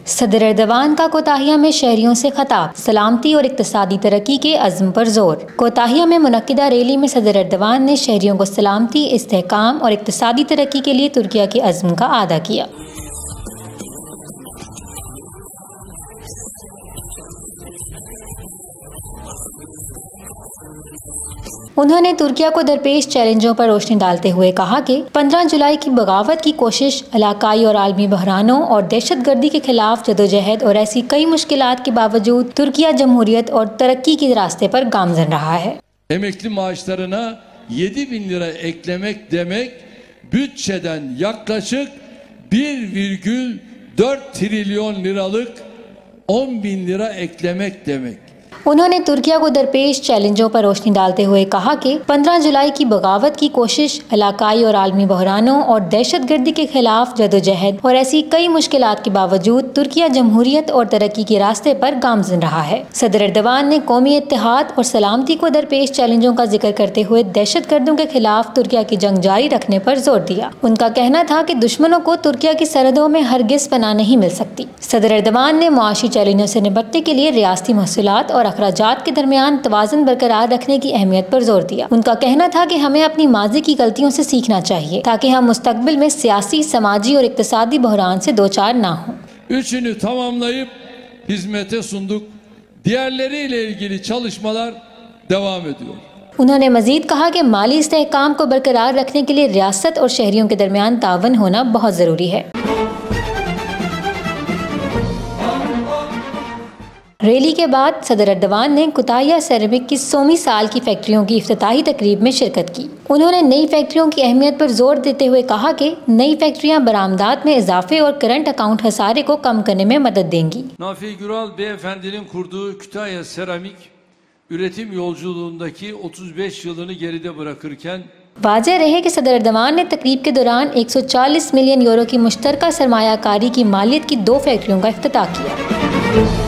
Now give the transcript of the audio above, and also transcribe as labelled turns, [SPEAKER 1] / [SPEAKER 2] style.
[SPEAKER 1] सदर एर्दवान का कोताहिया में शहरियों से खिताब, सलामती और इक्तिसादी तरक्की के अज़्म पर जोर। कोताहिया में मुनक्किदा रैली में सदर एर्दवान ने शहरियों को सलामती, इस्तेहकाम और इक्तिसादी तरक्की के लिए तुर्किया के अज़्म का आदा किया। उन्होंने तुर्किया को दरपेश चैलेंजों पर रोशनी डालते हुए कहा कि 15 जुलाई की बगावत की कोशिश इलाकाई और आलमी बहरानों और दहशतगर्दी के खिलाफ जदोजहद और ऐसी कई मुश्किलात के बावजूद तुर्किया जमहूरियत और तरक्की के रास्ते पर गामजन रहा है।
[SPEAKER 2] Emekli maaşlarına 7.000 lira eklemek demek, bütçeden yaklaşık 1,4 trilyon liralık 10.000 lira eklemek demek।
[SPEAKER 1] उन्होंने तुर्किया को दरपेश चैलेंजों पर रोशनी डालते हुए कहा कि 15 जुलाई की बगावत की कोशिश इलाकाई और आलमी बहरानों और दहशतगर्दी के खिलाफ जदोजहद और ऐसी कई मुश्किलात के बावजूद तुर्किया जमहूरियत और तरक्की के रास्ते पर गामजन रहा है। सदर एर्दवान ने कौमी इत्तेहाद और सलामती को दरपेश चैलेंजों का जिक्र करते हुए दहशतगर्दों के खिलाफ तुर्किया की जंग जारी रखने पर जोर दिया। उनका कहना था कि दुश्मनों को तुर्किया की सरहदों में हरगिज पनाह नहीं मिल सकती। सदर एर्दवान ने मुआशी चैलेंजों से निपटने के लिए रियासती महसूलात और अखराजात के दरमियान तवाज़ुन बरकरार रखने की अहमियत पर जोर दिया। उनका कहना था कि हमें अपनी माजी की गलतियों से सीखना चाहिए ताकि हम मुस्तकबिल में सियासी, समाजी और इक्तिसादी बहरान से दो चार ना हों।
[SPEAKER 2] Üçünü tamamlayıp hizmete sunduk. Diğerleriyle ilgili çalışmalar devam ediyor।
[SPEAKER 1] उन्होंने मजीद कहा कि माली इस्तेहकाम को बरकरार रखने के लिए रियासत और शहरियों के दरमियान तावन होना बहुत जरूरी है। रैली के बाद सदर एर्दवान ने कोताहिया सेरेमिक की 100वीं साल की फैक्ट्रियों की इफ्तिताही तकरीब में शिरकत की। उन्होंने नई फैक्ट्रियों की अहमियत पर जोर देते हुए कहा कि नई फैक्ट्रियां बरामदात में इजाफे और करंट अकाउंट खसारे को कम करने में मदद देंगी।
[SPEAKER 2] Nafi Güral Beyefendinin kurduğu Kütahya Seramik üretim yolculuğundaki 35 yılını geride bırakırken
[SPEAKER 1] वाज़ेह रहे कि सदर एर्दवान ने तकरीब के दौरान 140 मिलियन यूरो की मुश्तरका सरमायाकारी की मालियत की 2 फैक्ट्रियों का इफ्तिताह किया।